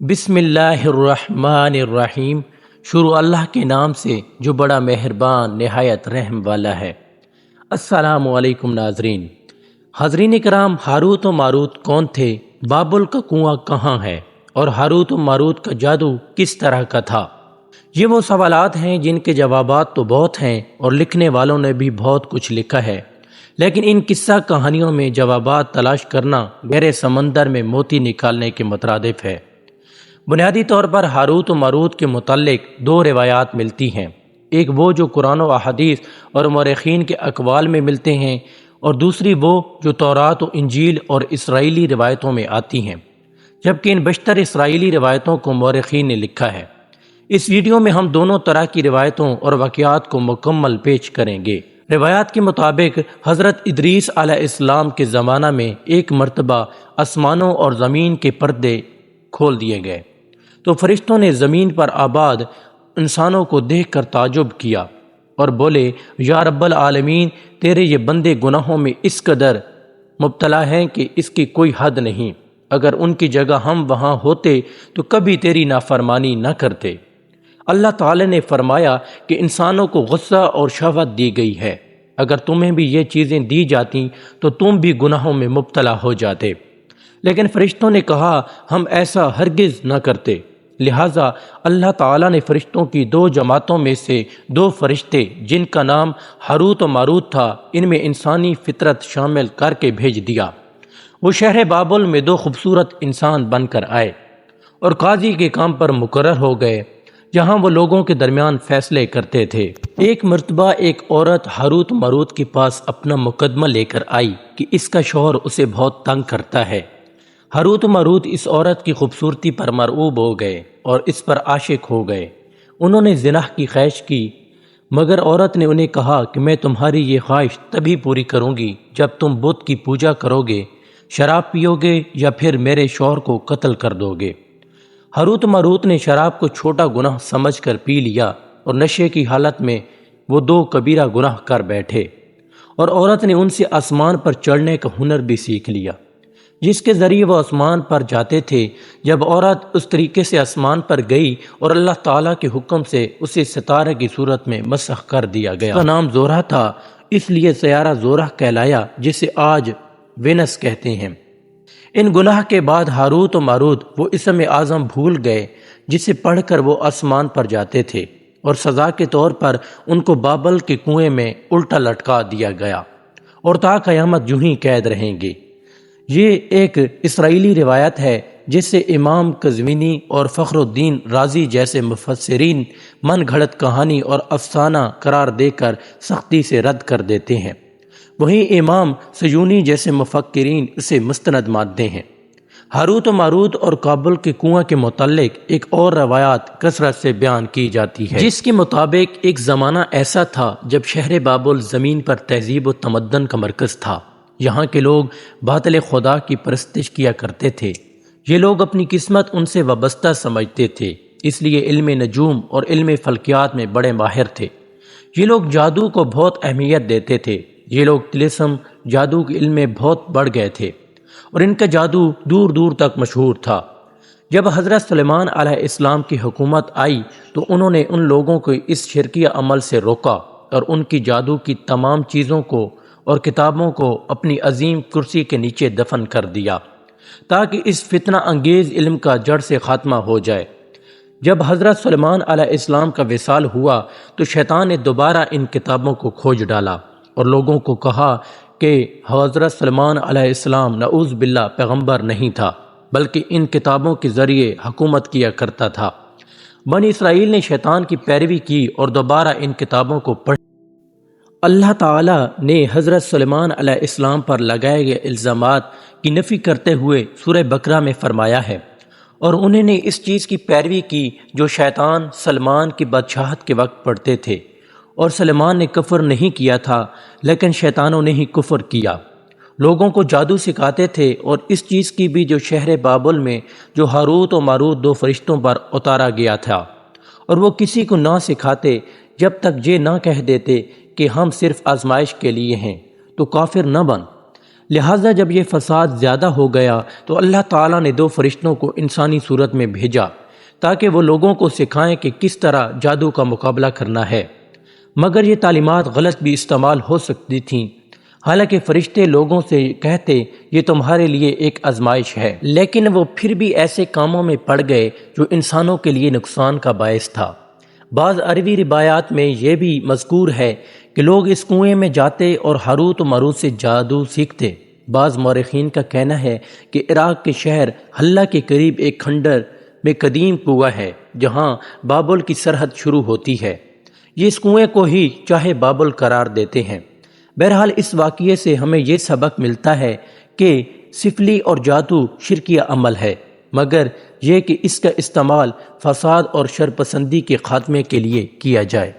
بسم اللہ الرحمن الرحیم۔ شروع اللہ کے نام سے جو بڑا مہربان نہایت رحم والا ہے۔ السلام علیکم ناظرین۔ حاضرین کرام، ہاروت و ماروت کون تھے؟ بابل کا کنواں کہاں ہے؟ اور ہاروت و ماروت کا جادو کس طرح کا تھا؟ یہ وہ سوالات ہیں جن کے جوابات تو بہت ہیں اور لکھنے والوں نے بھی بہت کچھ لکھا ہے، لیکن ان قصہ کہانیوں میں جوابات تلاش کرنا گہرے سمندر میں موتی نکالنے کے مترادف ہے۔ بنیادی طور پر ہاروت و ماروت کے متعلق دو روایات ملتی ہیں، ایک وہ جو قرآن و احادیث اور مورخین کے اقوال میں ملتے ہیں، اور دوسری وہ جو تورات و انجیل اور اسرائیلی روایتوں میں آتی ہیں، جبکہ ان بیشتر اسرائیلی روایتوں کو مورخین نے لکھا ہے۔ اس ویڈیو میں ہم دونوں طرح کی روایتوں اور واقعات کو مکمل پیش کریں گے۔ روایات کے مطابق حضرت ادریس علیہ السلام کے زمانہ میں ایک مرتبہ آسمانوں اور زمین کے پردے کھول دیے گئے تو فرشتوں نے زمین پر آباد انسانوں کو دیکھ کر تعجب کیا اور بولے، یا رب العالمین، تیرے یہ بندے گناہوں میں اس قدر مبتلا ہیں کہ اس کی کوئی حد نہیں۔ اگر ان کی جگہ ہم وہاں ہوتے تو کبھی تیری نافرمانی نہ کرتے۔ اللہ تعالی نے فرمایا کہ انسانوں کو غصہ اور شہوت دی گئی ہے، اگر تمہیں بھی یہ چیزیں دی جاتیں تو تم بھی گناہوں میں مبتلا ہو جاتے۔ لیکن فرشتوں نے کہا، ہم ایسا ہرگز نہ کرتے۔ لہٰذا اللہ تعالیٰ نے فرشتوں کی دو جماعتوں میں سے دو فرشتے جن کا نام ہاروت و ماروت تھا، ان میں انسانی فطرت شامل کر کے بھیج دیا۔ وہ شہر بابل میں دو خوبصورت انسان بن کر آئے اور قاضی کے کام پر مقرر ہو گئے، جہاں وہ لوگوں کے درمیان فیصلے کرتے تھے۔ ایک مرتبہ ایک عورت ہاروت و ماروت کے پاس اپنا مقدمہ لے کر آئی کہ اس کا شوہر اسے بہت تنگ کرتا ہے۔ ہاروت و ماروت اس عورت کی خوبصورتی پر مرعوب ہو گئے اور اس پر عاشق ہو گئے۔ انہوں نے زنا کی خواہش کی، مگر عورت نے انہیں کہا کہ میں تمہاری یہ خواہش تبھی پوری کروں گی جب تم بت کی پوجا کرو گے، شراب پیو گے یا پھر میرے شوہر کو قتل کر دو گے۔ ہاروت و ماروت نے شراب کو چھوٹا گناہ سمجھ کر پی لیا اور نشے کی حالت میں وہ دو کبیرہ گناہ کر بیٹھے، اور عورت نے ان سے آسمان پر چڑھنے کا ہنر بھی سیکھ لیا، جس کے ذریعے وہ آسمان پر جاتے تھے۔ جب عورت اس طریقے سے آسمان پر گئی اور اللہ تعالیٰ کے حکم سے اسے ستارے کی صورت میں مسخ کر دیا گیا۔ اس کا نام زورہ تھا، اس لیے سیارہ زورہ کہلایا، جسے آج وینس کہتے ہیں۔ ان گناہ کے بعد ہاروت و ماروت وہ اسم اعظم بھول گئے جسے پڑھ کر وہ آسمان پر جاتے تھے، اور سزا کے طور پر ان کو بابل کے کنویں میں الٹا لٹکا دیا گیا اور تا قیامت یوں ہی قید رہیں گے۔ یہ ایک اسرائیلی روایت ہے جسے امام قزوینی اور فخر الدین رازی جیسے مفسرین من گھڑت کہانی اور افسانہ قرار دے کر سختی سے رد کر دیتے ہیں۔ وہیں امام سیونی جیسے مفکرین اسے مستند مانتے ہیں۔ ہاروت و ماروت اور کابل کے کنواں کے متعلق ایک اور روایات کثرت سے بیان کی جاتی ہے، جس کے مطابق ایک زمانہ ایسا تھا جب شہر بابل زمین پر تہذیب و تمدن کا مرکز تھا۔ یہاں کے لوگ باطل خدا کی پرستش کیا کرتے تھے۔ یہ لوگ اپنی قسمت ان سے وابستہ سمجھتے تھے، اس لیے علم نجوم اور علم فلکیات میں بڑے ماہر تھے۔ یہ لوگ جادو کو بہت اہمیت دیتے تھے۔ یہ لوگ طلسم جادو کے علم میں بہت بڑھ گئے تھے اور ان کا جادو دور دور تک مشہور تھا۔ جب حضرت سلیمان علیہ السلام کی حکومت آئی تو انہوں نے ان لوگوں کو اس شرکیہ عمل سے روکا اور ان کی جادو کی تمام چیزوں کو اور کتابوں کو اپنی عظیم کرسی کے نیچے دفن کر دیا تاکہ اس فتنہ انگیز علم کا جڑ سے خاتمہ ہو جائے۔ جب حضرت سلیمان علیہ السلام کا وصال ہوا تو شیطان نے دوبارہ ان کتابوں کو کھوج ڈالا اور لوگوں کو کہا کہ حضرت سلیمان علیہ السلام نعوذ باللہ پیغمبر نہیں تھا، بلکہ ان کتابوں کے ذریعے حکومت کیا کرتا تھا۔ بنی اسرائیل نے شیطان کی پیروی کی اور دوبارہ ان کتابوں کو پڑھ۔ اللہ تعالیٰ نے حضرت سلیمان علیہ السلام پر لگائے گئے الزامات کی نفی کرتے ہوئے سورہ بقرہ میں فرمایا ہے، اور انہوں نے اس چیز کی پیروی کی جو شیطان سلمان کی بادشاہت کے وقت پڑھتے تھے، اور سلیمان نے کفر نہیں کیا تھا لیکن شیطانوں نے ہی کفر کیا۔ لوگوں کو جادو سکھاتے تھے، اور اس چیز کی بھی جو شہر بابل میں جو ہاروت و ماروت دو فرشتوں پر اتارا گیا تھا، اور وہ کسی کو نہ سکھاتے جب تک یہ نہ کہہ دیتے کہ ہم صرف آزمائش کے لیے ہیں، تو کافر نہ بن۔ لہٰذا جب یہ فساد زیادہ ہو گیا تو اللہ تعالیٰ نے 2 فرشتوں کو انسانی صورت میں بھیجا تاکہ وہ لوگوں کو سکھائیں کہ کس طرح جادو کا مقابلہ کرنا ہے، مگر یہ تعلیمات غلط بھی استعمال ہو سکتی تھیں۔ حالانکہ فرشتے لوگوں سے کہتے یہ تمہارے لیے ایک آزمائش ہے، لیکن وہ پھر بھی ایسے کاموں میں پڑ گئے جو انسانوں کے لیے نقصان کا باعث تھا۔ بعض عربی روایات میں یہ بھی مذکور ہے کہ لوگ اس کنویں میں جاتے اور ہاروت و ماروت سے جادو سیکھتے۔ بعض مورخین کا کہنا ہے کہ عراق کے شہر حلہ کے قریب ایک کھنڈر میں قدیم کنواں ہے جہاں بابل کی سرحد شروع ہوتی ہے۔ یہ اس کنویں کو ہی چاہے بابل قرار دیتے ہیں۔ بہرحال اس واقعے سے ہمیں یہ سبق ملتا ہے کہ سفلی اور جادو شرکیہ عمل ہے، مگر یہ کہ اس کا استعمال فساد اور شرپسندی کے خاتمے کے لیے کیا جائے۔